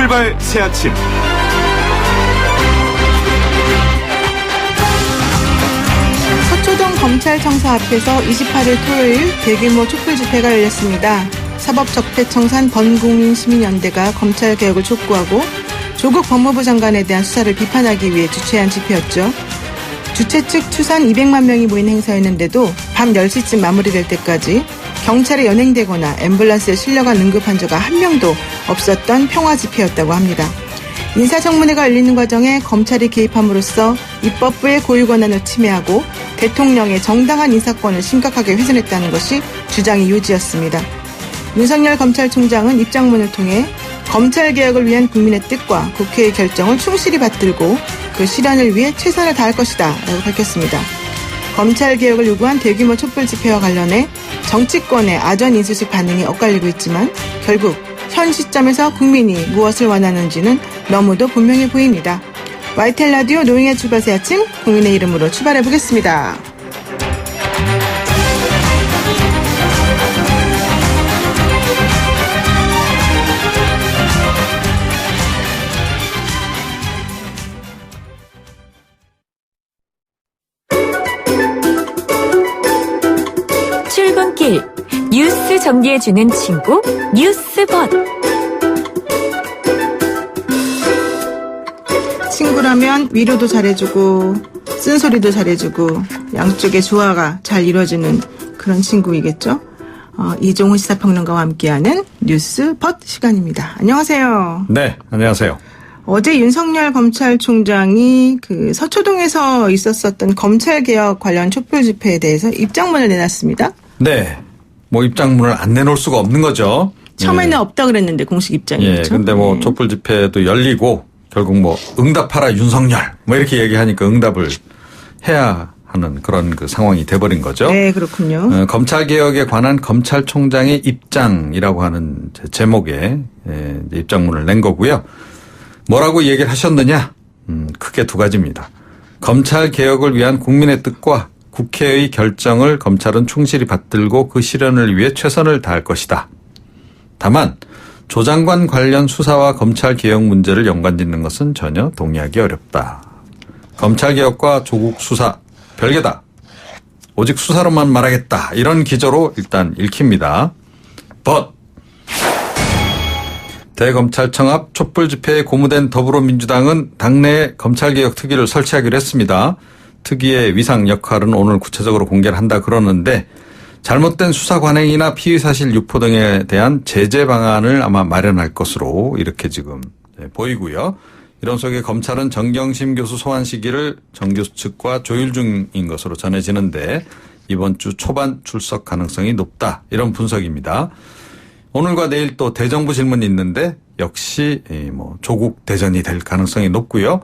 출발 새 아침. 서초동 검찰청사 앞에서 28일 토요일 대규모 촛불 집회가 열렸습니다. 사법적폐청산 번국민시민연대가 검찰개혁을 촉구하고 조국 법무부 장관에 대한 수사를 비판하기 위해 주최한 집회였죠. 주최 측 추산 200만 명이 모인 행사였는데도 밤 10시쯤 마무리될 때까지 경찰에 연행되거나 앰뷸런스에 실려간 응급환자가 한 명도 없었던 평화 집회였다고 합니다. 인사청문회가 열리는 과정에 검찰이 개입함으로써 입법부의 고유 권한을 침해하고 대통령의 정당한 인사권을 심각하게 훼손했다는 것이 주장의 요지였습니다. 윤석열 검찰총장은 입장문을 통해 검찰개혁을 위한 국민의 뜻과 국회의 결정을 충실히 받들고 그 실현을 위해 최선을 다할 것이다 라고 밝혔습니다. 검찰개혁을 요구한 대규모 촛불 집회와 관련해 정치권의 아전인수식 반응이 엇갈리고 있지만 결국 현 시점에서 국민이 무엇을 원하는지는 너무도 분명해 보입니다. YTN 라디오 노영의 출발 새 아침, 국민의 이름으로 출발해보겠습니다. 출근길 뉴스 정리해주는 친구 뉴스봇. 친구라면 위로도 잘해주고 쓴소리도 잘해주고 양쪽의 조화가 잘 이루어지는 그런 친구이겠죠. 이종훈 시사평론가와 함께하는 뉴스벗 시간입니다. 안녕하세요. 네, 안녕하세요. 어제 윤석열 검찰총장이 그 서초동에서 있었었던 검찰개혁 관련 촛불 집회에 대해서 입장문을 내놨습니다. 네, 뭐 입장문을 안 내놓을 수가 없는 거죠. 처음에는 없다 그랬는데 공식 입장이었죠. 예, 근데 뭐 촛불 집회도 열리고 결국 뭐 응답하라 윤석열 뭐 이렇게 얘기하니까 응답을 해야 하는 그런 그 상황이 돼버린 거죠. 네, 그렇군요. 검찰개혁에 관한 검찰총장의 입장이라고 하는 제목의 입장문을 낸 거고요. 뭐라고 얘기를 하셨느냐? 크게 두 가지입니다. 검찰개혁을 위한 국민의 뜻과 국회의 결정을 검찰은 충실히 받들고 그 실현을 위해 최선을 다할 것이다. 다만 조 장관 관련 수사와 검찰개혁 문제를 연관짓는 것은 전혀 동의하기 어렵다. 검찰개혁과 조국 수사 별개다. 오직 수사로만 말하겠다. 이런 기조로 일단 읽힙니다. But 대검찰청 앞 촛불 집회에 고무된 더불어민주당은 당내에 검찰개혁 특위를 설치하기로 했습니다. 특위의 위상 역할은 오늘 구체적으로 공개를 한다 그러는데 잘못된 수사 관행이나 피의사실 유포 등에 대한 제재 방안을 아마 마련할 것으로 이렇게 지금 보이고요. 이런 속에 검찰은 정경심 교수 소환 시기를 정 교수 측과 조율 중인 것으로 전해지는데 이번 주 초반 출석 가능성이 높다. 이런 분석입니다. 오늘과 내일 또 대정부 질문이 있는데 역시 뭐 조국 대전이 될 가능성이 높고요.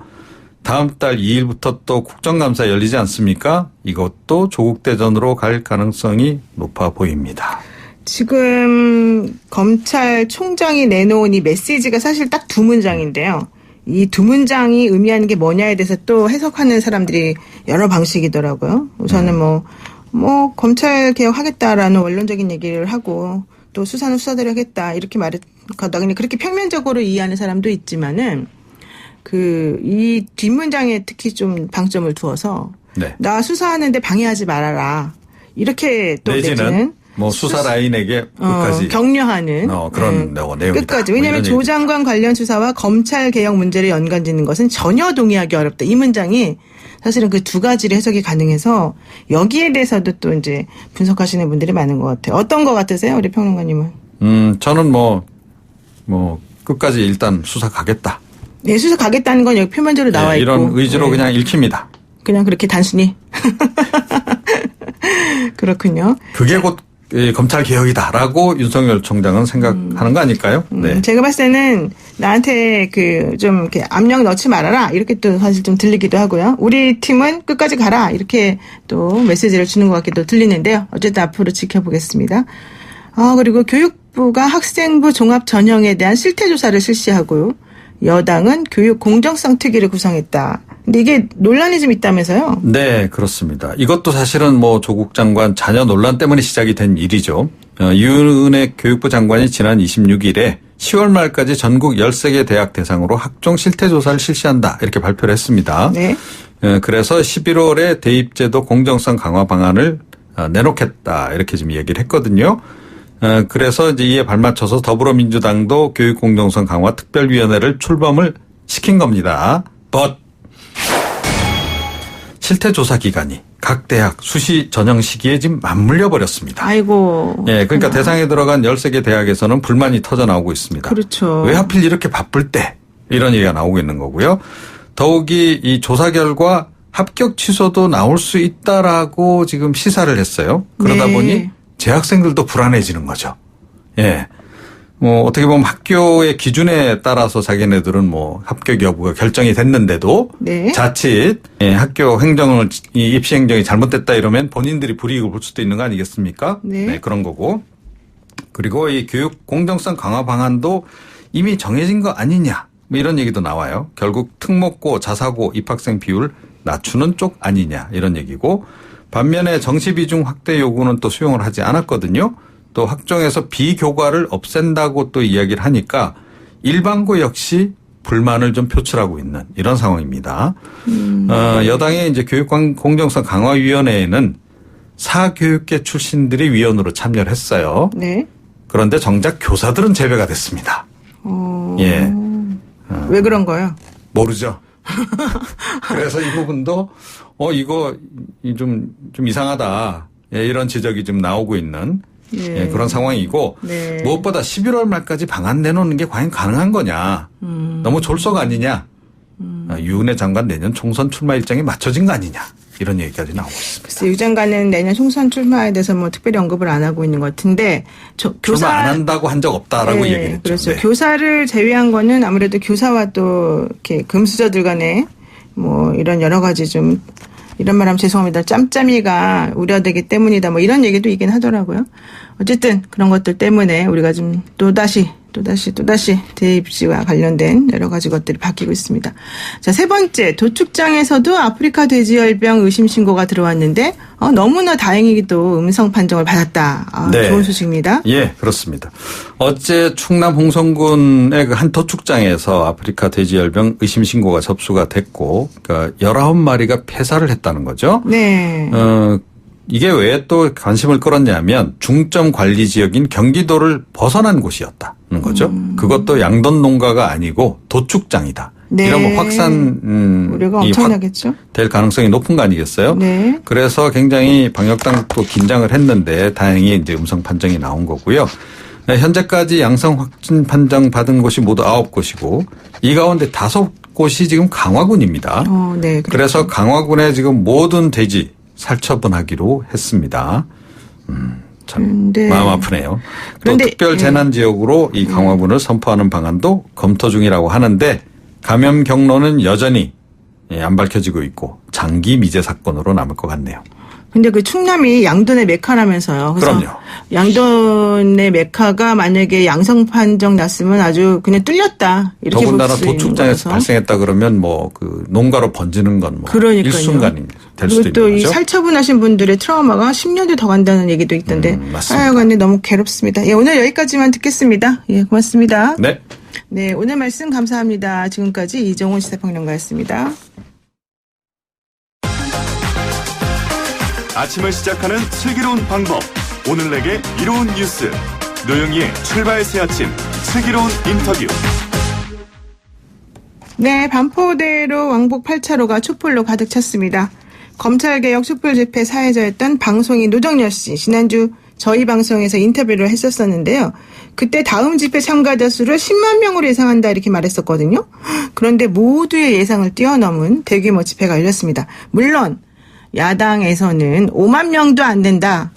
다음 달 2일부터 또 국정감사 열리지 않습니까? 이것도 조국 대전으로 갈 가능성이 높아 보입니다. 지금 검찰총장이 내놓은 이 메시지가 사실 딱 두 문장인데요. 이 두 문장이 의미하는 게 뭐냐에 대해서 또 해석하는 사람들이 여러 방식이더라고요. 우선은 뭐 검찰 개혁하겠다라는 원론적인 얘기를 하고 또 수사는 수사대로 하겠다 이렇게 말했거든요. 그냥 그렇게 평면적으로 이해하는 사람도 있지만은 이 뒷문장에 특히 좀 방점을 두어서 네. 나 수사하는데 방해하지 말아라 이렇게 또 내지는 뭐 수사 라인에게 끝까지 격려하는 그런 내용이다. 끝까지. 왜냐하면 조 장관 관련 수사와 검찰 개혁 문제를 연관짓는 것은 전혀 동의하기 어렵다. 이 문장이 사실은 그 두 가지를 해석이 가능해서 여기에 대해서도 또 이제 분석하시는 분들이 많은 것 같아요. 어떤 것 같으세요, 우리 평론가님은? 저는 뭐 끝까지 일단 수사 가겠다. 네, 수사 가겠다는 건 여기 표면적으로 나와 있고. 이런 의지로 그냥 읽힙니다. 그냥 그렇게 단순히. 그렇군요. 그게 곧 검찰 개혁이다라고 윤석열 총장은 생각하는 거 아닐까요? 네. 제가 봤을 때는 나한테 좀 이렇게 압력 넣지 말아라 이렇게 또 사실 좀 들리기도 하고요. 우리 팀은 끝까지 가라 이렇게 또 메시지를 주는 것 같기도 들리는데요. 어쨌든 앞으로 지켜보겠습니다. 그리고 교육부가 학생부 종합 전형에 대한 실태 조사를 실시하고요. 여당은 교육 공정성 특위를 구성했다. 근데 이게 논란이 좀 있다면서요? 네, 그렇습니다. 이것도 사실은 뭐 조국 장관 자녀 논란 때문에 시작이 된 일이죠. 유은혜 교육부 장관이 지난 26일에 10월 말까지 전국 13개 대학 대상으로 학종 실태 조사를 실시한다. 이렇게 발표를 했습니다. 네. 그래서 11월에 대입제도 공정성 강화 방안을 내놓겠다. 이렇게 지금 얘기를 했거든요. 그래서 이제 이에 발맞춰서 더불어민주당도 교육 공정성 강화 특별위원회를 출범을 시킨 겁니다. But 실태 조사 기간이 각 대학 수시 전형 시기에 지금 맞물려 버렸습니다. 아이고. 예, 그러니까 대상에 들어간 13개 대학에서는 불만이 터져 나오고 있습니다. 그렇죠. 왜 하필 이렇게 바쁠 때 이런 얘기가 나오고 있는 거고요. 더욱이 이 조사 결과 합격 취소도 나올 수 있다라고 지금 시사를 했어요. 그러다 네. 보니 재학생들도 불안해지는 거죠. 예. 뭐 어떻게 보면 학교의 기준에 따라서 자기네들은 뭐 합격 여부가 결정이 됐는데도 네. 자칫 학교 행정을 이 입시 행정이 잘못됐다 이러면 본인들이 불이익을 볼 수도 있는 거 아니겠습니까? 네. 그런 거고. 그리고 이 교육 공정성 강화 방안도 이미 정해진 거 아니냐 뭐 이런 얘기도 나와요. 결국 특목고, 자사고 입학생 비율 낮추는 쪽 아니냐 이런 얘기고, 반면에 정시 비중 확대 요구는 또 수용을 하지 않았거든요. 또 학종에서 비교과를 없앤다고 또 이야기를 하니까 일반고 역시 불만을 좀 표출하고 있는 이런 상황입니다. 여당의 이제 교육공정성 강화위원회에는 사교육계 출신들이 위원으로 참여를 했어요. 네. 그런데 정작 교사들은 제외가 됐습니다. 예. 왜 그런 거요? 모르죠. 그래서 이 부분도 이거 좀 이상하다. 예, 이런 지적이 좀 나오고 있는 예, 그런 상황이고, 네. 무엇보다 11월 말까지 방안 내놓는 게 과연 가능한 거냐. 너무 졸속 아니냐. 유은혜 장관 내년 총선 출마 일정이 맞춰진 거 아니냐. 이런 얘기까지 나오고 있습니다. 글쎄, 유 장관은 내년 총선 출마에 대해서 뭐 특별히 언급을 안 하고 있는 것 같은데, 출마 안 한다고 한 적 없다라고 네, 얘기를 했죠. 그렇죠. 네. 교사를 제외한 거는 아무래도 교사와 또 이렇게 금수저들 간에 뭐 이런 여러 가지 좀 이런 말하면 죄송합니다. 짬짬이가 우려되기 때문이다. 뭐 이런 얘기도 있긴 하더라고요. 어쨌든 그런 것들 때문에 우리가 좀 또다시 대입시와 관련된 여러 가지 것들이 바뀌고 있습니다. 자, 세 번째, 도축장에서도 아프리카 돼지열병 의심 신고가 들어왔는데 너무나 다행히도 음성 판정을 받았다. 네. 좋은 소식입니다. 예, 그렇습니다. 어제 충남 홍성군의 그 한 도축장에서 아프리카 돼지열병 의심 신고가 접수가 됐고, 그러니까 19마리가 폐사를 했다는 거죠. 네. 이게 왜 또 관심을 끌었냐면 중점 관리 지역인 경기도를 벗어난 곳이었다는 거죠. 그것도 양돈 농가가 아니고 도축장이다. 네. 이러면 확산 우려가 엄청나겠죠. 될 가능성이 높은 거 아니겠어요? 네. 그래서 굉장히 방역당국도 긴장을 했는데 다행히 이제 음성 판정이 나온 거고요. 네, 현재까지 양성 확진 판정 받은 곳이 모두 9곳이고 이 가운데 5곳이 지금 강화군입니다. 네. 그래서 강화군에 지금 모든 돼지 살처분하기로 했습니다. 참 마음 아프네요. 그런데 또 특별 재난 지역으로 이 강화군을 선포하는 방안도 검토 중이라고 하는데 감염 경로는 여전히 안 밝혀지고 있고 장기 미제 사건으로 남을 것 같네요. 근데 그 충남이 양돈의 메카라면서요. 그래서 그럼요. 양돈의 메카가 만약에 양성 판정 났으면 아주 그냥 뚫렸다. 이렇게 볼 더군다나 수 있는 도축장에서 거라서. 발생했다 그러면 뭐 그 농가로 번지는 건 뭐 그러니까요. 일순간이 될 수도 그리고 또 있는 이 거죠. 살처분하신 분들의 트라우마가 10년도 더 간다는 얘기도 있던데. 맞습니다. 하여간에 너무 괴롭습니다. 예, 오늘 여기까지만 듣겠습니다. 예, 고맙습니다. 네. 네, 오늘 말씀 감사합니다. 지금까지 이정훈 시사평론가였습니다. 아침을 시작하는 슬기로운 방법. 오늘 내게 이로운 뉴스. 노영희의 출발 새 아침 슬기로운 인터뷰. 네, 반포대로 왕복 8차로가 촛불로 가득 찼습니다. 검찰개혁 촛불 집회 사회자였던 방송인 노정열 씨, 지난주 저희 방송에서 인터뷰를 했었었는데요. 그때 다음 집회 참가자 수를 10만 명으로 예상한다 이렇게 말했었거든요. 그런데 모두의 예상을 뛰어넘은 대규모 집회가 열렸습니다. 물론 야당에서는 5만 명도 안 된다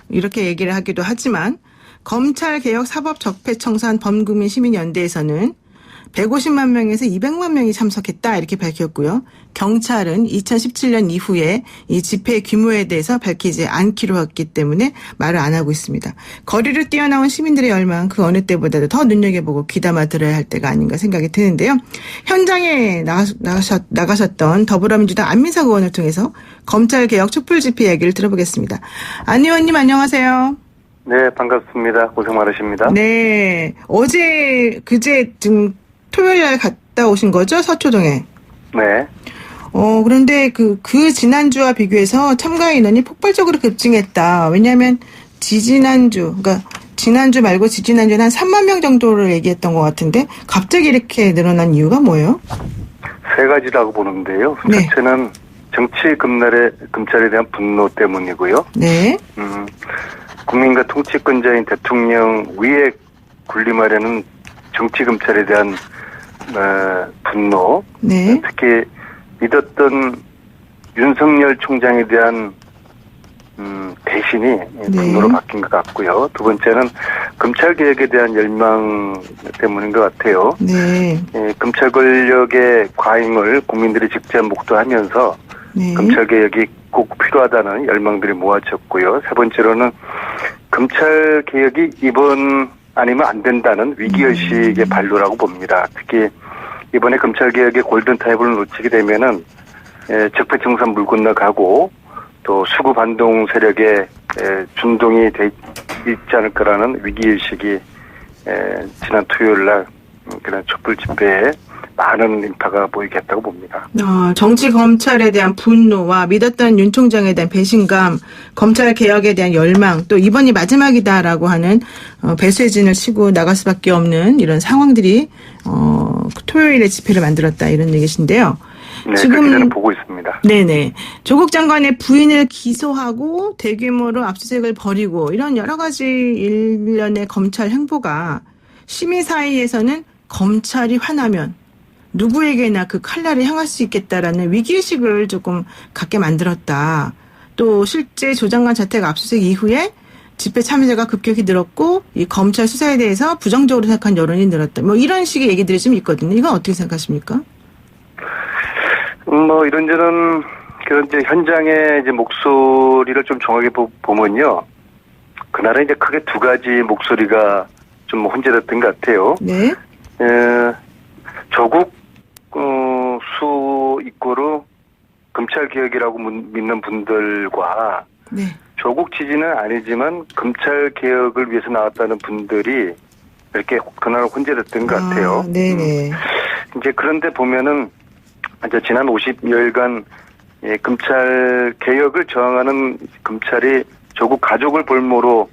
이렇게 얘기를 하기도 하지만 검찰개혁 사법적폐청산 범국민시민연대에서는 150만 명에서 200만 명이 참석했다 이렇게 밝혔고요. 경찰은 2017년 이후에 이 집회 규모에 대해서 밝히지 않기로 했기 때문에 말을 안 하고 있습니다. 거리를 뛰어나온 시민들의 열망 그 어느 때보다도 더 눈여겨보고 귀담아 들어야 할 때가 아닌가 생각이 드는데요. 현장에 나가셨던 더불어민주당 안민석 의원을 통해서 검찰개혁 촛불 집회 이야기를 들어보겠습니다. 안 의원님 안녕하세요. 네, 반갑습니다. 고생 많으십니다. 네. 어제, 그제 지금 토요일 날 갔다 오신 거죠? 서초동에. 네. 그런데 그 지난주와 비교해서 참가 인원이 폭발적으로 급증했다. 왜냐하면 그러니까 지난주 말고 지지난주는 한 3만 명 정도를 얘기했던 것 같은데 갑자기 이렇게 늘어난 이유가 뭐예요? 세 가지라고 보는데요. 네. 첫째는 정치 검찰에 대한 분노 때문이고요. 네. 국민과 통치권자인 대통령 위에 군림하려는 정치 검찰에 대한 분노. 네. 특히 믿었던 윤석열 총장에 대한 대신이 분노로 바뀐 것 같고요. 두 번째는 검찰 개혁에 대한 열망 때문인 것 같아요. 네. 검찰 권력의 과잉을 국민들이 직접 목도하면서 네. 검찰 개혁이 꼭 필요하다는 열망들이 모아졌고요. 세 번째로는 검찰 개혁이 이번 아니면 안 된다는 위기의식의 발로라고 봅니다. 특히 이번에 검찰 개혁의 골든타임을 놓치게 되면은 적폐청산 물 건너가고 또 수구 반동 세력에 준동이 돼 있지 않을 거라는 위기의식이 지난 토요일 날 그런 촛불 집회에 많은 인파가 보이겠다고 봅니다. 정치 검찰에 대한 분노와 믿었던 윤 총장에 대한 배신감, 검찰 개혁에 대한 열망, 또 이번이 마지막이다라고 하는 배수의 진을 치고 나갈 수밖에 없는 이런 상황들이 토요일에 집회를 만들었다 이런 얘기신데요. 네, 지금 보고 있습니다. 네네. 조국 장관의 부인을 기소하고 대규모로 압수수색을 벌이고 이런 여러 가지 일련의 검찰 행보가 시민 사이에서는 검찰이 화나면 누구에게나 그 칼날을 향할 수 있겠다라는 위기의식을 조금 갖게 만들었다. 또 실제 조 장관 자택 압수수색 이후에 집회 참여자가 급격히 늘었고 이 검찰 수사에 대해서 부정적으로 생각한 여론이 늘었다. 뭐 이런 식의 얘기들이 좀 있거든요. 이건 어떻게 생각하십니까? 이런저런 그런 이제 현장의 이제 목소리를 좀 정확히 보면요. 그날은 이제 크게 두 가지 목소리가 좀 혼재됐던 것 같아요. 네. 조국 수 이꼬르 검찰 개혁이라고 믿는 분들과 네. 조국 지지는 아니지만 검찰 개혁을 위해서 나왔다는 분들이 이렇게 그날 혼재됐던 것 같아요. 네네. 이제 그런데 보면은 이제 지난 50여일간 검찰 개혁을 저항하는 검찰이 조국 가족을 볼모로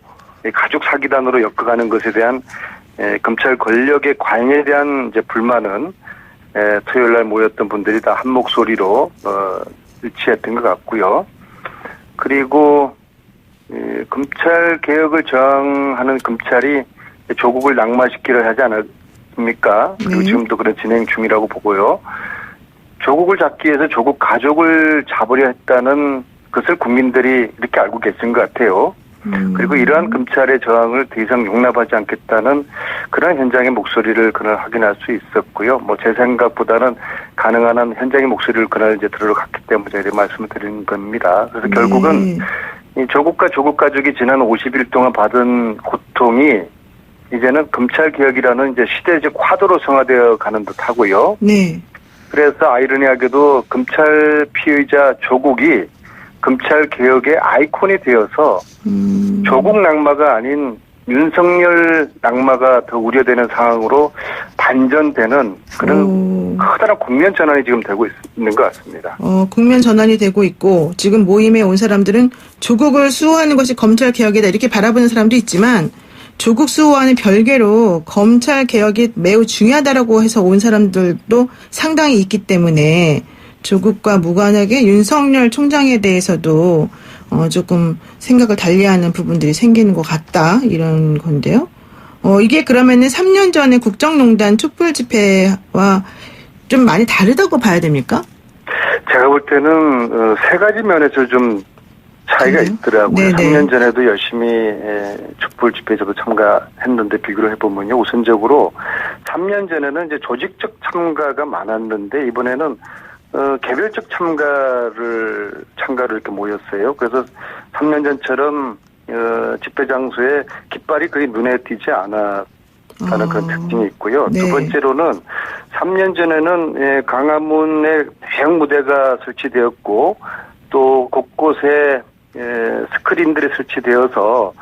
가족 사기단으로 엮어가는 것에 대한 검찰 권력의 과잉에 대한 이제 불만은 토요일 날 모였던 분들이 다 한 목소리로 일치했던 것 같고요. 그리고 검찰 개혁을 저항하는 검찰이 조국을 낙마시키려 하지 않았습니까? 그리고 지금도 그런 진행 중이라고 보고요. 조국을 잡기 위해서 조국 가족을 잡으려 했다는 것을 국민들이 이렇게 알고 계신 것 같아요. 그리고 이러한 검찰의 저항을 더 이상 용납하지 않겠다는 그런 현장의 목소리를 그날 확인할 수 있었고요. 뭐 제 생각보다는 가능한 한 현장의 목소리를 그날 이제 들으러 갔기 때문에 이렇게 말씀을 드리는 겁니다. 그래서 결국은 이 조국과 조국 가족이 지난 50일 동안 받은 고통이 이제는 검찰 개혁이라는 이제 시대적 화두로 성화되어 가는 듯하고요. 네. 그래서 아이러니하게도 검찰 피의자 조국이 검찰 개혁의 아이콘이 되어서 조국 낙마가 아닌 윤석열 낙마가 더 우려되는 상황으로 반전되는 그런 커다란 국면 전환이 지금 되고 있는 것 같습니다. 국면 전환이 되고 있고 지금 모임에 온 사람들은 조국을 수호하는 것이 검찰 개혁이다 이렇게 바라보는 사람도 있지만 조국 수호와는 별개로 검찰 개혁이 매우 중요하다라고 해서 온 사람들도 상당히 있기 때문에 조국과 무관하게 윤석열 총장에 대해서도 조금 생각을 달리하는 부분들이 생기는 것 같다 이런 건데요. 이게 그러면은 3년 전에 국정농단 촛불 집회와 좀 많이 다르다고 봐야 됩니까? 제가 볼 때는 세 가지 면에서 좀 차이가 있더라고요. 네네. 3년 전에도 열심히 촛불 집회에 저도 참가했는데 비교를 해보면요. 우선적으로 3년 전에는 이제 조직적 참가가 많았는데 이번에는 개별적 참가를 이렇게 모였어요. 그래서 3년 전처럼 집회 장소에 깃발이 거의 눈에 띄지 않았다는 그런 특징이 있고요. 네. 두 번째로는 3년 전에는 광화문에 대형 무대가 설치되었고 또 곳곳에 스크린들이 설치되어서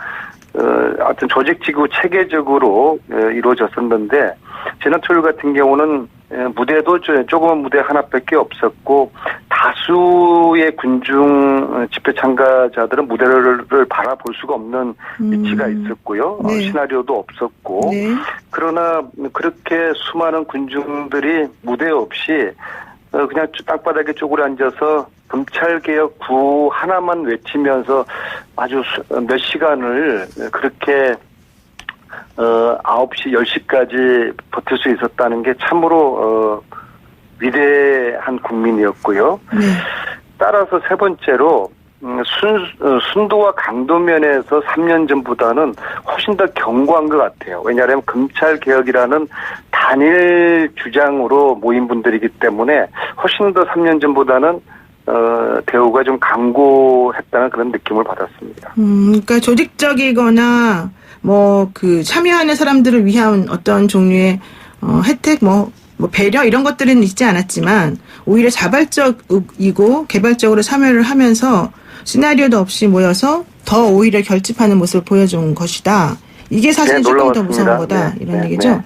하여튼 조직지구 체계적으로 이루어졌었는데 지난 토요일 같은 경우는 무대도 조그만 무대 하나밖에 없었고 다수의 군중 집회 참가자들은 무대를 바라볼 수가 없는 위치가 있었고요. 네. 시나리오도 없었고 네. 그러나 그렇게 수많은 군중들이 무대 없이 그냥 땅바닥에 쪼그려 앉아서 검찰개혁 구호 하나만 외치면서 아주 몇 시간을 그렇게 9시, 10시까지 버틸 수 있었다는 게 참으로 위대한 국민이었고요. 네. 따라서 세 번째로 순도와 강도 면에서 3년 전보다는 훨씬 더 견고한 것 같아요. 왜냐하면 검찰개혁이라는 단일 주장으로 모인 분들이기 때문에 훨씬 더 3년 전보다는 대우가 좀 강고했다는 그런 느낌을 받았습니다. 그러니까 조직적이거나 참여하는 사람들을 위한 어떤 종류의 혜택, 배려 이런 것들은 있지 않았지만 오히려 자발적이고 개발적으로 참여를 하면서 시나리오도 없이 모여서 더 오히려 결집하는 모습을 보여준 것이다. 이게 사실 조금 더 무서운 거다. 이런 얘기죠.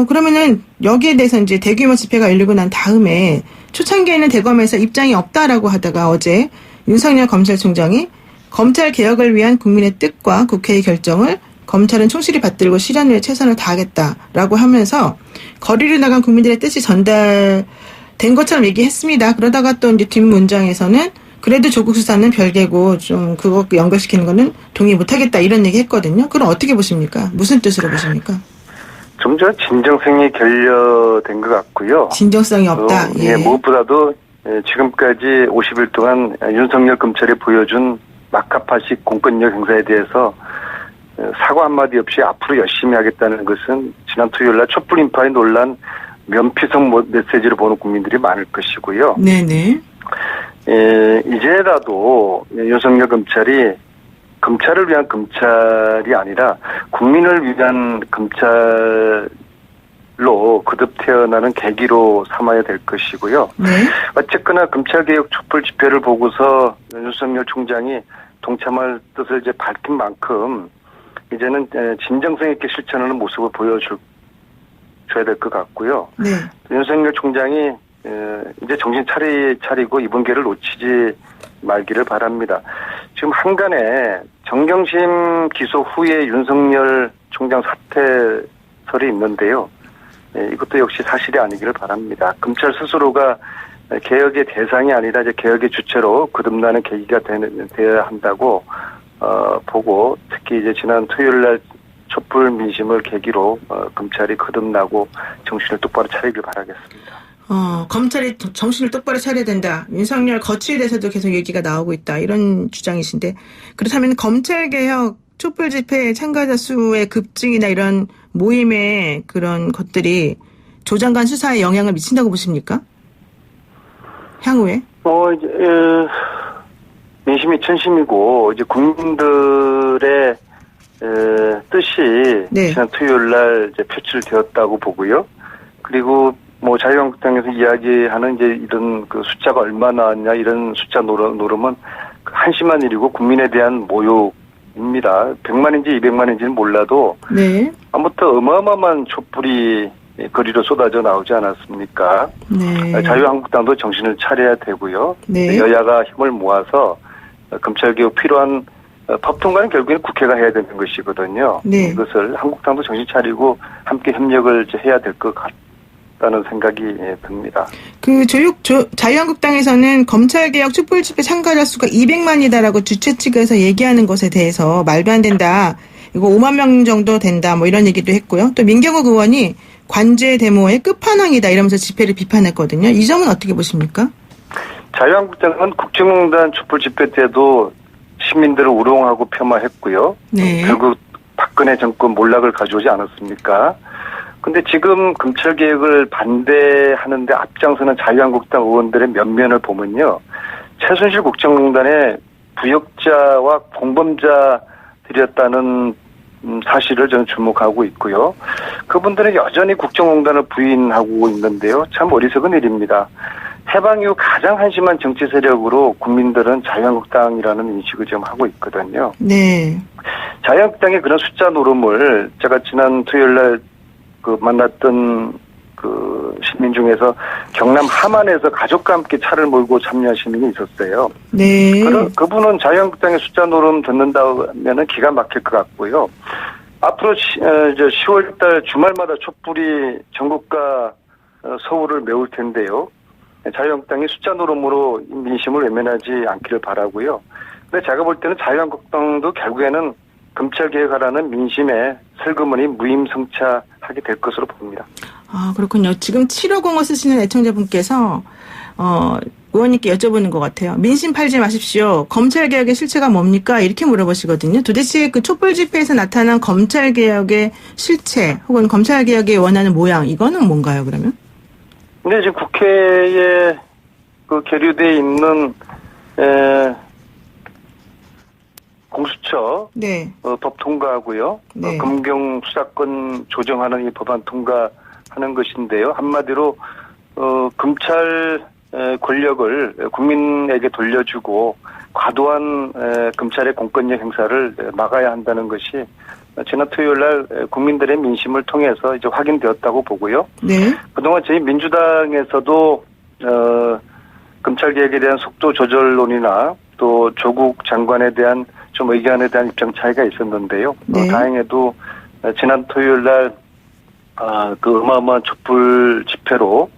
그러면은 여기에 대해서 이제 대규모 집회가 열리고 난 다음에 초창기에는 대검에서 입장이 없다라고 하다가 어제 윤석열 검찰총장이 검찰 개혁을 위한 국민의 뜻과 국회의 결정을 검찰은 충실히 받들고 실현 위해 최선을 다하겠다라고 하면서 거리로 나간 국민들의 뜻이 전달된 것처럼 얘기했습니다. 그러다가 또 이제 뒷문장에서는 그래도 조국 수사는 별개고 좀 그거 연결시키는 거는 동의 못하겠다 이런 얘기 했거든요. 그럼 어떻게 보십니까? 무슨 뜻으로 보십니까? 좀 더 진정성이 결여된 것 같고요. 진정성이 없다. 무엇보다도 지금까지 50일 동안 윤석열 검찰이 보여준 막가파식 공권력 행사에 대해서 사과 한마디 없이 앞으로 열심히 하겠다는 것은 지난 토요일 날 촛불 인파에 놀란 면피성 메시지를 보는 국민들이 많을 것이고요. 네네. 이제라도 윤석열 검찰이 검찰을 위한 검찰이 아니라 국민을 위한 검찰로 거듭 태어나는 계기로 삼아야 될 것이고요. 네. 어쨌거나 검찰개혁 촛불 집회를 보고서 윤석열 총장이 동참할 뜻을 이제 밝힌 만큼 이제는 진정성 있게 실천하는 모습을 보여줘야 될 것 같고요. 네. 윤석열 총장이 이제 정신 차리고 이번 기회를 놓치지 말기를 바랍니다. 지금 한간에 정경심 기소 후에 윤석열 총장 사퇴설이 있는데요. 이것도 역시 사실이 아니기를 바랍니다. 검찰 스스로가 개혁의 대상이 아니라 이제 개혁의 주체로 거듭나는 계기가 되어야 한다고 보고 특히 이제 지난 토요일 날 촛불 민심을 계기로 검찰이 거듭나고 정신을 똑바로 차리길 바라겠습니다. 검찰이 정신을 똑바로 차려야 된다. 윤석열 거취에 대해서도 계속 얘기가 나오고 있다. 이런 주장이신데 그렇다면 검찰개혁 촛불 집회 참가자 수의 급증이나 이런 모임의 그런 것들이 조장관 수사에 영향을 미친다고 보십니까? 향후에? 민심이 천심이고 이제 국민들의 뜻이 네. 지난 토요일 날 이제 표출되었다고 보고요. 그리고 자유한국당에서 이야기하는 이제 이런 그 숫자가 얼마 나왔냐 이런 숫자 노름은 한심한 일이고 국민에 대한 모욕입니다. 100만인지 200만인지는 몰라도 네. 아무튼 어마어마한 촛불이 거리로 쏟아져 나오지 않았습니까? 네. 자유한국당도 정신을 차려야 되고요. 네. 여야가 힘을 모아서 검찰개혁 필요한 법 통과는 결국에는 국회가 해야 되는 것이거든요. 네. 이것을 한국당도 정신 차리고 함께 협력을 해야 될 것 같다는 생각이 듭니다. 자유한국당에서는 검찰개혁 촛불 집회 참가자 수가 200만이다라고 주최 측에서 얘기하는 것에 대해서 말도 안 된다. 이거 5만 명 정도 된다. 이런 얘기도 했고요. 또 민경욱 의원이 관제 데모의 끝판왕이다 이러면서 집회를 비판했거든요. 이 점은 어떻게 보십니까? 자유한국당은 국정농단 촛불 집회 때도 시민들을 우롱하고 폄하했고요. 네. 결국 박근혜 정권 몰락을 가져오지 않았습니까? 근데 지금 검찰개혁을 반대하는데 앞장서는 자유한국당 의원들의 면면을 보면요. 최순실 국정농단의 부역자와 공범자들이었다는 사실을 저는 주목하고 있고요. 그분들은 여전히 국정농단을 부인하고 있는데요. 참 어리석은 일입니다. 해방 이후 가장 한심한 정치 세력으로 국민들은 자유한국당이라는 인식을 지금 하고 있거든요. 네. 자유한국당의 그런 숫자 노름을 제가 지난 토요일 날 만났던 시민 중에서 경남 함안에서 가족과 함께 차를 몰고 참여한 시민이 있었어요. 네. 그분은 자유한국당의 숫자 노름 듣는다면은 기가 막힐 것 같고요. 앞으로 10월달 주말마다 촛불이 전국과 서울을 메울 텐데요. 자유한국당이 숫자 노름으로 민심을 외면하지 않기를 바라고요. 근데 제가 볼 때는 자유한국당도 결국에는 검찰개혁하라는 민심에 슬그머니 무임승차하게 될 것으로 봅니다. 아, 그렇군요. 지금 7505 쓰시는 애청자분께서 의원님께 여쭤보는 것 같아요. 민심 팔지 마십시오. 검찰개혁의 실체가 뭡니까? 이렇게 물어보시거든요. 도대체 그 촛불 집회에서 나타난 검찰개혁의 실체 혹은 검찰개혁이 원하는 모양 이거는 뭔가요, 그러면? 근데 지금 국회에 계류되어 있는 공수처 네. 법 통과하고요. 네. 검경 수사권 조정하는 이 법안 통과하는 것인데요. 한마디로 검찰 권력을 국민에게 돌려주고 과도한 검찰의 공권력 행사를 막아야 한다는 것이 지난 토요일 날 국민들의 민심을 통해서 이제 확인되었다고 보고요. 네. 그동안 저희 민주당에서도 검찰개혁에 대한 속도 조절론이나 또 조국 장관에 대한 좀 의견에 대한 입장 차이가 있었는데요. 네. 다행히도 지난 토요일 날 어마어마한 촛불 집회로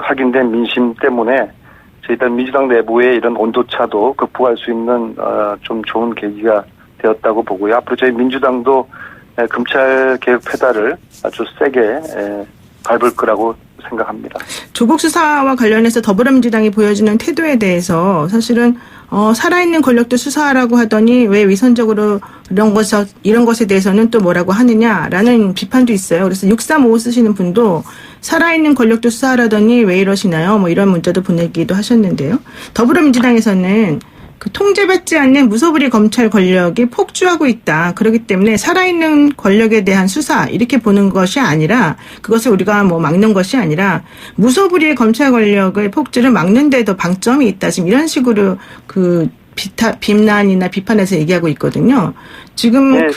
확인된 민심 때문에 저희들 민주당 내부의 이런 온도차도 극복할 수 있는 좀 좋은 계기가 되었다고 보고요. 앞으로 저희 민주당도 검찰개혁 페달을 아주 세게 밟을 거라고 생각합니다. 조국 수사와 관련해서 더불어민주당이 보여주는 태도에 대해서 사실은 살아있는 권력도 수사하라고 하더니 왜 위선적으로 이런 것에 대해서는 또 뭐라고 하느냐라는 비판도 있어요. 그래서 6355 쓰시는 분도 살아있는 권력도 수사하라더니 왜 이러시나요? 뭐 이런 문자도 보내기도 하셨는데요. 더불어민주당에서는 그 통제받지 않는 무소불위 검찰 권력이 폭주하고 있다. 그렇기 때문에 살아있는 권력에 대한 수사 이렇게 보는 것이 아니라 그것을 우리가 뭐 막는 것이 아니라 무소불위의 검찰 권력의 폭주를 막는 데도 방점이 있다. 지금 이런 식으로 비난이나 비판에서 얘기하고 있거든요. 지금 네,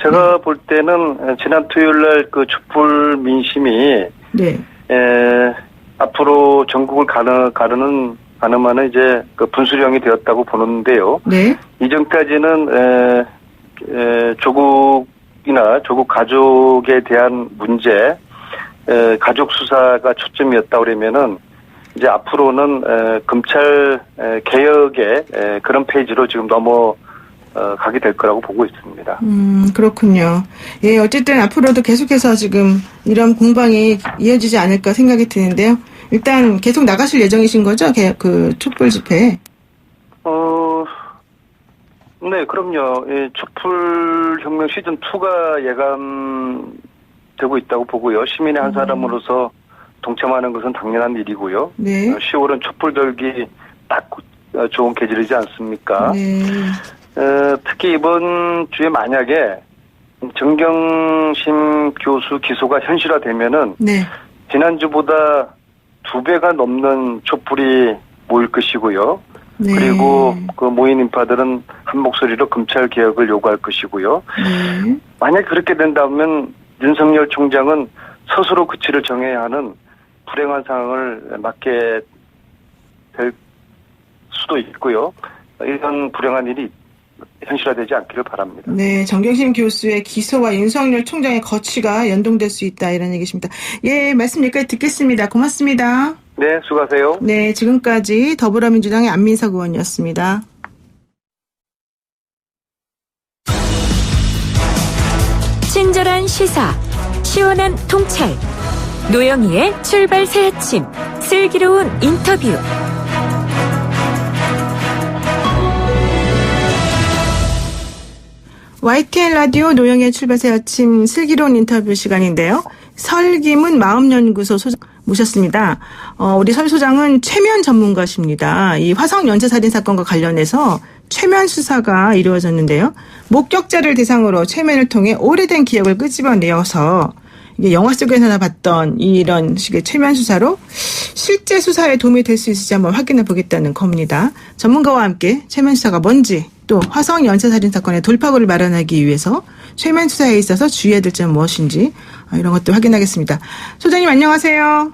제가 볼 때는 지난 토요일 날 촛불 민심이 네. 앞으로 전국을 가르는 이제 분수령이 되었다고 보는데요. 네. 이전까지는 조국이나 조국 가족에 대한 문제, 가족 수사가 초점이었다 그러면은 이제 앞으로는 검찰 개혁의 그런 페이지로 지금 가게 될 거라고 보고 있습니다. 그렇군요. 예, 어쨌든 앞으로도 계속해서 지금 이런 공방이 이어지지 않을까 생각이 드는데요. 일단 계속 나가실 예정이신 거죠? 촛불 집회. 네, 그럼요. 촛불 혁명 시즌 2가 예감되고 있다고 보고요. 시민의 한 사람으로서 동참하는 것은 당연한 일이고요. 네. 10월은 촛불 들기 딱 좋은 계절이지 않습니까? 네. 특히 이번 주에 만약에 정경심 교수 기소가 현실화되면은 네. 지난주보다 2배가 넘는 촛불이 모일 것이고요. 네. 그리고 모인 인파들은 한 목소리로 검찰 개혁을 요구할 것이고요. 네. 만약 그렇게 된다면 윤석열 총장은 스스로 그치를 정해야 하는 불행한 상황을 맞게 될 수도 있고요. 이런 불행한 일이 현실화되지 않기를 바랍니다. 네, 정경심 교수의 기소와 윤석열 총장의 거취가 연동될 수 있다 이런 얘기십니다. 예, 말씀 여기까지 듣겠습니다. 고맙습니다. 네, 수고하세요. 네, 지금까지 더불어민주당의 안민석 의원이었습니다. 친절한 시사, 시원한 통찰, 노영희의 출발 새 아침, 슬기로운 인터뷰. YTN 라디오 노영희의 출발 새 아침 슬기로운 인터뷰 시간인데요. 설기문 마음연구소 소장 모셨습니다. 우리 설 소장은 최면 전문가십니다. 이 화성 연쇄살인 사건과 관련해서 최면 수사가 이루어졌는데요. 목격자를 대상으로 최면을 통해 오래된 기억을 끄집어내어서 이게 영화 속에서나 봤던 이런 식의 최면 수사로 실제 수사에 도움이 될 수 있을지 한번 확인해 보겠다는 겁니다. 전문가와 함께 최면 수사가 뭔지 또 화성 연쇄살인 사건의 돌파구를 마련하기 위해서 최면 수사에 있어서 주의해야 될 점은 무엇인지 이런 것도 확인하겠습니다. 소장님 안녕하세요.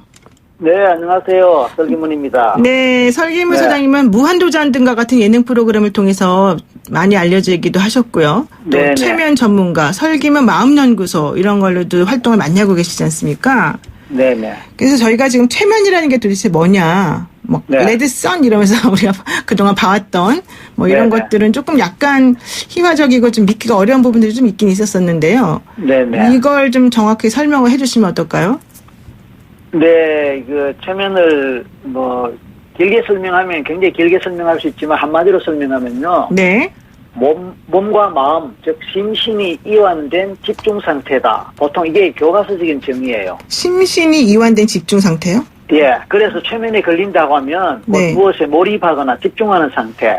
네, 안녕하세요. 설기문입니다. 네, 설기문 소장님은 무한도전 등과 같은 예능 프로그램을 통해서 많이 알려지기도 하셨고요. 또 네네. 최면 전문가, 설기문 마음연구소 이런 걸로도 활동을 많이 하고 계시지 않습니까? 네네. 그래서 저희가 지금 최면이라는 게 도대체 뭐냐, 뭐 네. 레드선 이러면서 우리가 그동안 봐왔던 뭐 이런 네네. 것들은 조금 약간 희화적이고 좀 믿기가 어려운 부분들이 좀 있긴 있었었는데요. 네네. 이걸 좀 정확히 설명을 해주시면 어떨까요? 네, 그 최면을 뭐 길게 설명하면 굉장히 길게 설명할 수 있지만 한마디로 설명하면요. 네. 몸과 마음, 즉 심신이 이완된 집중 상태다. 보통 이게 교과서적인 정의예요. 심신이 이완된 집중 상태요? 예, 그래서 최면에 걸린다고 하면 뭐 네. 무엇에 몰입하거나 집중하는 상태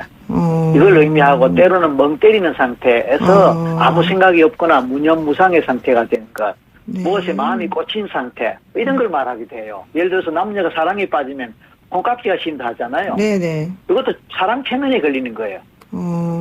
이걸 의미하고 때로는 멍 때리는 상태에서 아무 생각이 없거나 무념무상의 상태가 된 것. 네. 무엇에 마음이 꽂힌 상태 이런 걸 말하기도 해요. 예를 들어서 남녀가 사랑에 빠지면 콩깍지가 쉰다 하잖아요. 네네. 이것도 사랑 최면에 걸리는 거예요.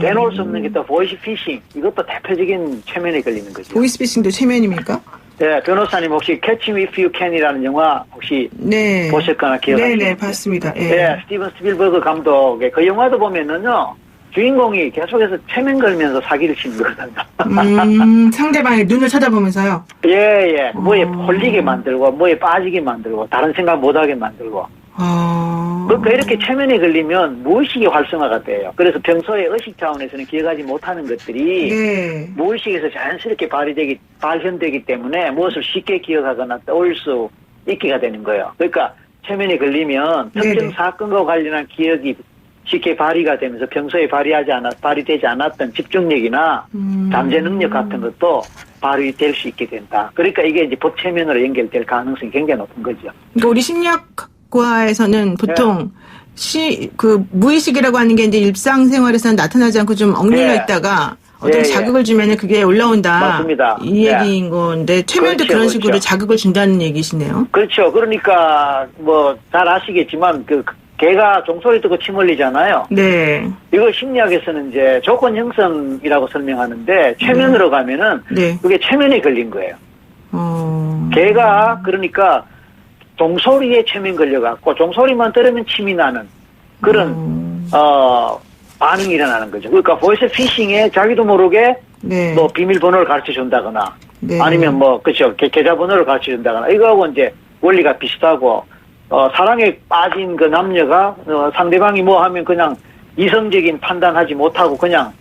빼놓을 수 없는 게 또 보이스 피싱 이것도 대표적인 최면에 걸리는 거죠. 보이스피싱도 최면입니까? 네, 변호사님 혹시 Catch Me If You Can이라는 영화 혹시 네. 보셨거나 기억하시나요? 네네, 봤습니다. 예. 네, 스티븐 스필버그 감독의 그 영화도 보면은요. 주인공이 계속해서 최면 걸면서 사기를 치는 거거든요. 상대방의 눈을 쳐다보면서요. 예. 뭐에 홀리게 만들고, 뭐에 빠지게 만들고, 다른 생각 못하게 만들고. 그러니까 이렇게 최면에 걸리면 무의식이 활성화가 돼요. 그래서 평소에 의식 차원에서는 기억하지 못하는 것들이 네. 무의식에서 자연스럽게 발현되기 때문에 무엇을 쉽게 기억하거나 떠올릴 수 있게가 되는 거예요. 그러니까 최면에 걸리면 특정 네네. 사건과 관련한 기억이 쉽게 발휘가 되면서 평소에 발휘되지 않았던 집중력이나 잠재 능력 같은 것도 발휘될 수 있게 된다. 그러니까 이게 이제 법체면으로 연결될 가능성이 굉장히 높은 거죠. 그러니까 우리 심리학과에서는 보통 그 무의식이라고 하는 게 이제 일상생활에서는 나타나지 않고 좀 얽눌려 네. 있다가 어떤 예. 자극을 주면은 그게 올라온다. 맞습니다. 이 네. 얘기인 건데 최면도 그렇죠, 그런 식으로 그렇죠. 자극을 준다는 얘기시네요. 그렇죠. 그러니까 뭐 잘 아시겠지만 그 개가 종소리 듣고 침 흘리잖아요. 네. 이거 심리학에서는 이제 조건 형성이라고 설명하는데 최면으로 가면은 네. 그게 최면에 걸린 거예요. 개가 그러니까 종소리에 최면 걸려갖고 종소리만 들으면 침이 나는 그런 반응이 일어나는 거죠. 그러니까 보이스 피싱에 자기도 모르게 네. 뭐 비밀번호를 가르쳐 준다거나 네. 아니면 뭐 그렇죠 계좌번호를 가르쳐 준다거나 이거하고 이제 원리가 비슷하고 사랑에 빠진 그 남녀가 상대방이 뭐 하면 그냥 이성적인 판단하지 못하고 그냥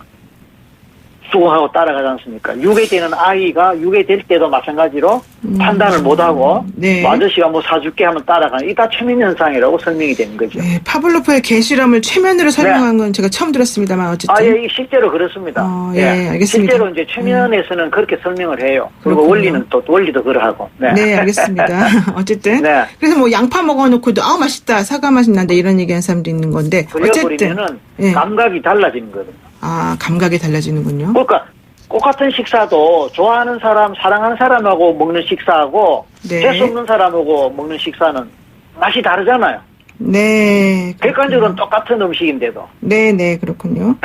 수긍하고 따라가지 않습니까? 유괴되는 아이가 유괴될 때도 마찬가지로 판단을 못하고 네. 아저씨가 뭐 사줄게 하면 따라가는 이게 다 최면 현상이라고 설명이 되는 거죠. 네, 파블로프의 개 실험을 최면으로 설명한 건 제가 처음 들었습니다만 어쨌든. 예, 실제로 그렇습니다. 예, 알겠습니다. 실제로 이제 최면에서는 그렇게 설명을 해요. 그리고 그렇군요. 원리도 그러하고. 네, 알겠습니다. 어쨌든. 네. 그래서 뭐 양파 먹어놓고도 아우 맛있다, 사과 맛이 난다 이런 얘기하는 사람도 있는 건데 어쨌든. 걸려버리면은 예. 감각이 달라지는 거거든요. 아, 감각이 달라지는군요. 그러니까 똑같은 식사도 좋아하는 사람, 사랑하는 사람하고 먹는 식사하고 네. 재수 없는 사람하고 먹는 식사는 맛이 다르잖아요. 네. 객관적으로는 똑같은 음식인데도. 네, 그렇군요.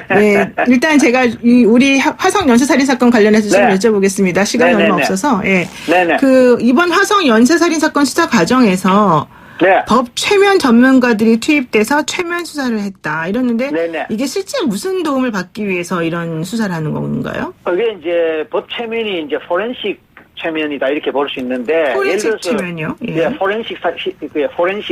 네, 일단 제가 우리 화성 연쇄살인 사건 관련해서 좀 네. 여쭤보겠습니다. 시간이 네네네. 얼마 없어서. 예. 네네. 이번 화성 연쇄살인 사건 수사 과정에서 네. 법 최면 전문가들이 투입돼서 최면 수사를 했다 이러는데 네네. 이게 실제 무슨 도움을 받기 위해서 이런 수사를 하는 건가요? 이게 이제 법 최면이 이제 포렌식 최면이다 이렇게 볼 수 있는데 포렌식 최면이요? 예. 예, 포렌식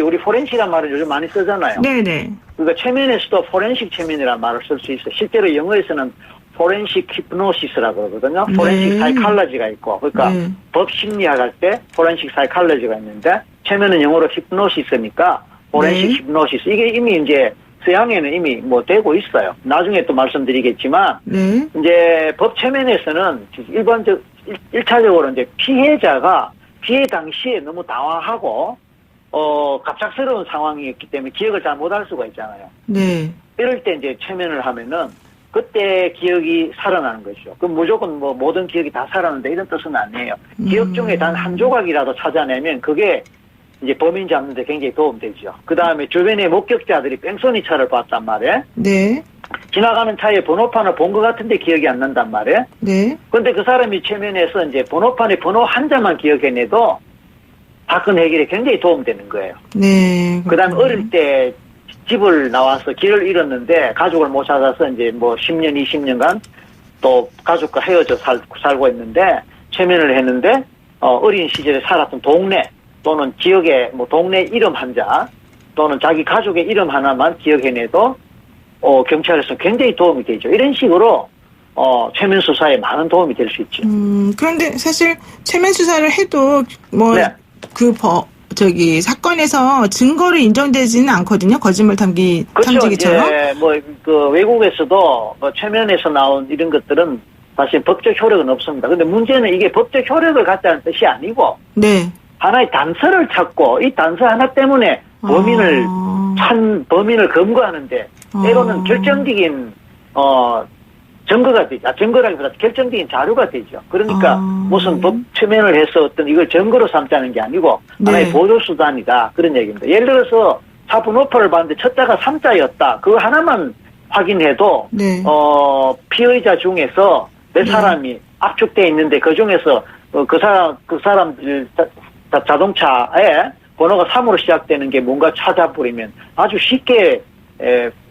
우리 포렌식이란 말을 요즘 많이 쓰잖아요. 네네. 그러니까 최면에서도 포렌식 최면이라는 말을 쓸 수 있어요. 실제로 영어에서는 포렌식 히프노시스라고 그러거든요. 포렌식 사이칼러지가 있고 그러니까 네. 법 심리학 할 때 포렌식 사이칼러지가 있는데 최면은 영어로 히프노시스니까 포렌식 네. 히프노시스 이게 이미 이제 서양에는 이미 뭐 되고 있어요. 나중에 또 말씀드리겠지만 네. 이제 법 최면에서는 일차적으로 이제 피해자가 피해 당시에 너무 당황하고 갑작스러운 상황이었기 때문에 기억을 잘 못할 수가 있잖아요. 네. 이럴 때 이제 최면을 하면은 그때 기억이 살아나는 거죠. 그럼 무조건 뭐 모든 기억이 다 살아난다 이런 뜻은 아니에요. 기억 중에 단 한 조각이라도 찾아내면 그게 이제 범인 잡는 데 굉장히 도움되죠. 그 다음에 주변의 목격자들이 뺑소니 차를 봤단 말이에요. 네. 지나가는 차에 번호판을 본 것 같은데 기억이 안 난단 말이에요. 네. 근데 그 사람이 최면에서 이제 번호판에 번호 한자만 기억해내도 사건 해결에 굉장히 도움되는 거예요. 네. 그 다음에 어릴 때 집을 나와서 길을 잃었는데 가족을 못 찾아서 이제 뭐 10년, 20년간 또 가족과 헤어져 살고 있는데 최면을 했는데 어린 시절에 살았던 동네 또는 지역의 뭐 동네 이름 한자 또는 자기 가족의 이름 하나만 기억해내도 경찰에서 굉장히 도움이 되죠. 이런 식으로 최면 수사에 많은 도움이 될 수 있죠. 그런데 사실 최면 수사를 해도 뭐 네. 사건에서 증거로 인정되지는 않거든요. 거짓말 탐지기처럼. 예, 그 외국에서도 최면에서 나온 이런 것들은 사실 법적 효력은 없습니다. 근데 문제는 이게 법적 효력을 갖다는 뜻이 아니고 네. 하나의 단서를 찾고 이 단서 하나 때문에 범인을 범인을 검거하는데 때로는 결정적인 증거가 되죠. 증거라기보다 결정적인 자료가 되죠. 그러니까 무슨 법 최면을 해서 어떤 이걸 증거로 삼자는 게 아니고 하나의 네. 보조수단이다. 그런 얘기입니다. 예를 들어서 차 번호표를 봤는데 첫자가 3자였다. 그거 하나만 확인해도 네. 피의자 중에서 몇 사람이 압축돼 있는데 그 중에서 그 사람들 자동차에 번호가 3으로 시작되는 게 뭔가 찾아버리면 아주 쉽게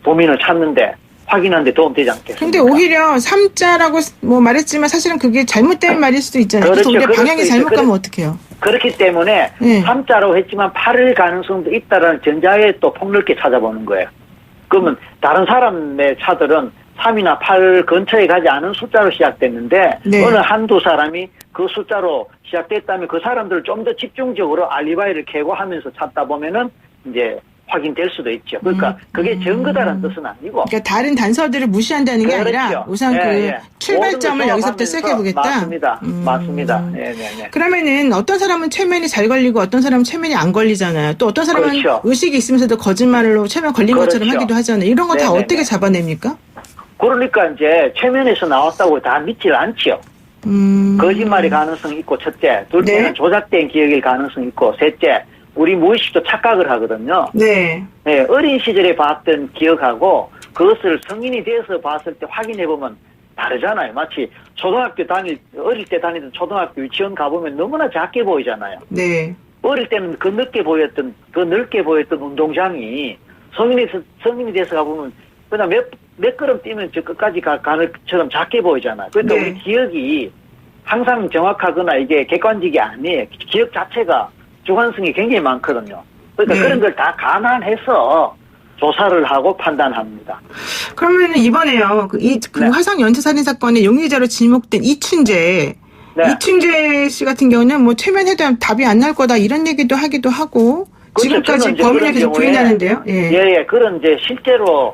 범인을 찾는데 확인하는 데 도움되지 않겠습니까? 근데 오히려 3자라고 말했지만 사실은 그게 잘못된 말일 수도 있잖아요. 그렇죠. 그래서 우리가 그럴 방향이 수 잘못 있죠. 가면 어떡해요? 그렇기 때문에 네. 3자라고 했지만 8일 가능성도 있다라는 전자에 또 폭넓게 찾아보는 거예요. 그러면 다른 사람의 차들은 3이나 8 근처에 가지 않은 숫자로 시작됐는데 네. 어느 한두 사람이 그 숫자로 시작됐다면 그 사람들을 좀 더 집중적으로 알리바이를 캐고 하면서 찾다 보면은 이제 확인될 수도 있죠. 그러니까 그게 증거다라는 뜻은 아니고. 그러니까 다른 단서들을 무시한다는 게 아니라 그렇죠. 우선 예. 출발점을 모든 걸 여기서부터 시작해보겠다. 맞습니다. 맞습니다. 네. 그러면은 어떤 사람은 최면이 잘 걸리고 어떤 사람은 최면이 안 걸리잖아요. 또 어떤 사람은 그렇죠. 의식이 있으면서도 거짓말로 최면 걸린 것처럼 그렇죠. 하기도 하잖아요. 이런 거 다 네네네. 어떻게 잡아냅니까? 그러니까 이제 최면에서 나왔다고 다 믿질 않지요. 거짓말의 가능성이 있고 첫째, 둘째는 네. 조작된 기억일 가능성이 있고 셋째, 우리 무의식도 착각을 하거든요. 네. 네, 어린 시절에 봤던 기억하고 그것을 성인이 돼서 봤을 때 확인해 보면 다르잖아요. 마치 어릴 때 다니던 초등학교 유치원 가보면 너무나 작게 보이잖아요. 네. 어릴 때는 그 넓게 보였던 운동장이 성인이 돼서 가보면 그냥 몇 걸음 뛰면 저 끝까지 가는 것처럼 작게 보이잖아요. 그러니까 네. 우리 기억이 항상 정확하거나 이게 객관적이 아니에요. 기억 자체가 주관성이 굉장히 많거든요. 그러니까 네. 그런 걸 다 감안해서 조사를 하고 판단합니다. 그러면은 이번에요. 네. 화성 연쇄살인 사건의 용의자로 지목된 이춘재. 네. 이춘재 씨 같은 경우는 최면해도 답이 안 날 거다 이런 얘기도 하기도 하고 그렇죠. 지금까지 저는 이제 범인을 그런 계속 경우에 부인하는데요. 예. 그런 이제 실제로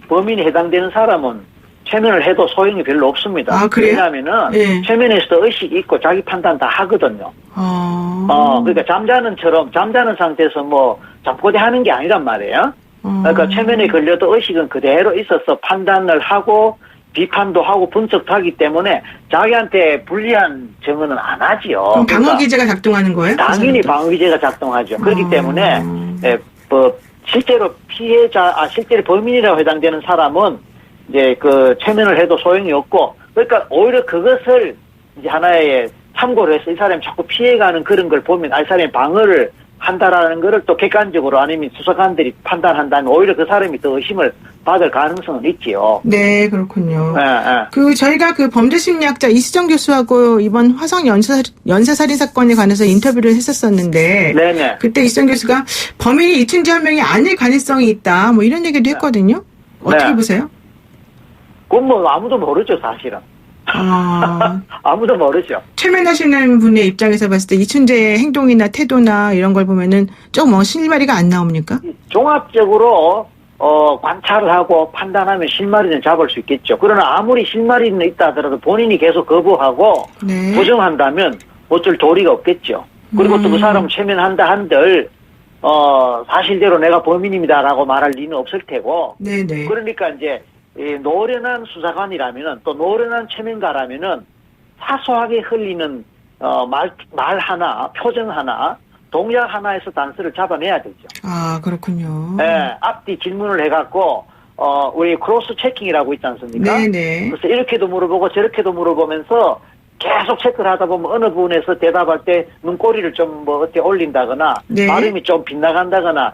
범인에 해당되는 사람은 최면을 해도 소용이 별로 없습니다. 아, 그래요? 왜냐하면은 예. 최면에서도 의식이 있고 자기 판단 다 하거든요. 그러니까 잠자는 상태에서 잠꼬대 하는 게 아니란 말이에요. 그러니까 최면에 걸려도 의식은 그대로 있어서 판단을 하고 비판도 하고 분석도 하기 때문에 자기한테 불리한 증언은 안 하지요. 그럼 그러니까 방어기제가 작동하는 거예요? 당연히 방어기제가 작동하죠. 그렇기 때문에 실제로 실제로 범인이라고 해당되는 사람은 이제 최면을 해도 소용이 없고, 그러니까 오히려 그것을 이제 하나의 참고로 해서 이 사람이 자꾸 피해가는 그런 걸 보면 이 사람이 방어를 한다라는 거를 또 객관적으로 아니면 수사관들이 판단한다면 오히려 그 사람이 더 의심을 받을 가능성은 있지요. 네, 그렇군요. 예. 저희가 범죄심리학자 이수정 교수하고 이번 화성 연쇄살인 사건에 관해서 인터뷰를 했었었는데, 네네. 그때 이수정 교수가 범인이 이춘재 한 명이 아닐 가능성이 있다, 이런 얘기도 했거든요. 어떻게 네. 보세요? 그건 아무도 모르죠, 사실은. 아무도 모르죠. 최면하시는 분의 입장에서 봤을 때 이춘재의 행동이나 태도나 이런 걸 보면은 조금 실마리가 안 나옵니까? 종합적으로 관찰을 하고 판단하면 실마리는 잡을 수 있겠죠. 그러나 아무리 실마리는 있다 하더라도 본인이 계속 거부하고 네. 부정한다면 어쩔 도리가 없겠죠. 그리고 또 그 사람을 최면한다 한들 사실대로 내가 범인입니다라고 말할 리는 없을 테고. 네네. 그러니까 이제 노련한 수사관이라면은 또 노련한 최면가라면은 사소하게 흘리는 말 하나, 표정 하나, 동작 하나에서 단서를 잡아내야 되죠. 아, 그렇군요. 예, 앞뒤 질문을 해갖고 우리 크로스 체킹이라고 있지 않습니까? 네네. 그래서 이렇게도 물어보고 저렇게도 물어보면서 계속 체크를 하다 보면 어느 부분에서 대답할 때 눈꼬리를 좀 뭐 어떻게 올린다거나 네. 발음이 좀 빗나간다거나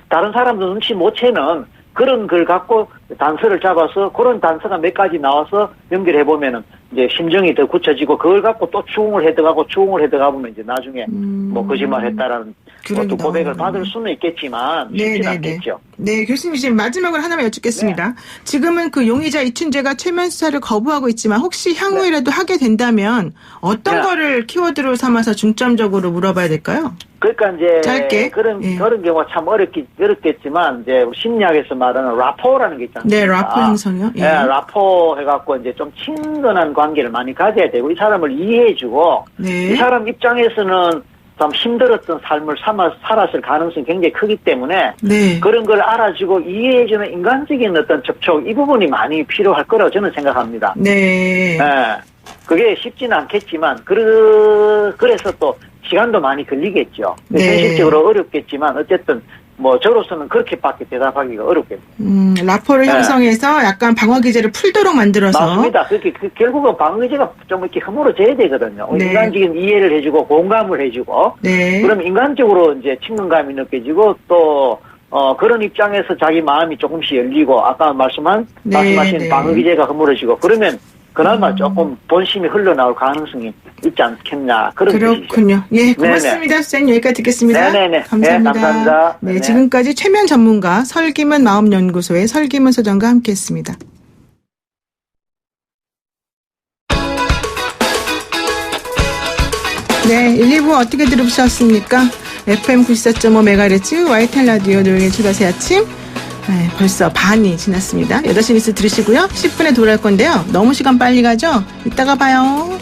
다른 사람도 눈치 못 채는 그런 걸 갖고 단서를 잡아서 그런 단서가 몇 가지 나와서 연결해 보면은 이제 심정이 더 굳혀지고 그걸 갖고 또 추궁을 해들어가 보면 이제 나중에 뭐 거짓말했다라는 그런 또 게 고백을 나오는군요. 받을 수는 있겠지만 쉽진 않겠죠. 네, 교수님 지금 마지막으로 하나만 여쭙겠습니다. 지금은 그 용의자 이춘재가 최면 수사를 거부하고 있지만 혹시 향후에라도 하게 된다면 어떤 네. 거를 키워드로 삼아서 중점적으로 물어봐야 될까요? 그러니까 이제 짧게. 그런 예. 경우가 참 어렵겠지만 이제 우리 심리학에서 말하는 라포라는 게 있지 않습니까? 네, 라포 형성이요. 예. 예, 라포 해갖고 이제 좀 친근한 관계를 많이 가져야 되고 이 사람을 이해해주고 네. 이 사람 입장에서는 좀 힘들었던 삶을 살았을 가능성이 굉장히 크기 때문에 네. 그런 걸 알아주고 이해해주는 인간적인 어떤 접촉 이 부분이 많이 필요할 거라고 저는 생각합니다. 네. 예. 그게 쉽지는 않겠지만 그래서 또 시간도 많이 걸리겠죠. 네. 현실적으로 어렵겠지만 어쨌든 뭐 저로서는 그렇게밖에 대답하기가 어렵겠죠. 라포를 네. 형성해서 약간 방어 기제를 풀도록 만들어서. 맞습니다. 그렇게 결국은 방어제가 좀 이렇게 허물어져야 되거든요. 네. 인간적인 이해를 해주고 공감을 해주고 네. 그럼 인간적으로 이제 친근감이 느껴지고 또 그런 입장에서 자기 마음이 조금씩 열리고 아까 말씀하신 네. 방어 기제가 허물어지고 그러면 그나마 조금 본심이 흘러나올 가능성이 있지 않겠냐 그런 뜻이죠. 그렇군요. 예, 고맙습니다. 선생님 여기까지 듣겠습니다. 네네네. 감사합니다. 네, 감사합니다. 네, 네. 지금까지 최면 전문가 설기문 마음연구소의 설기문 소장과 함께했습니다. 네, 1, 2부 어떻게 들으셨습니까? FM 94.5MHz YTN 라디오 노영의 출발새 아침. 네, 벌써 반이 지났습니다. 8시 뉴스 들으시고요. 10분에 돌아올 건데요. 너무 시간 빨리 가죠? 이따가 봐요.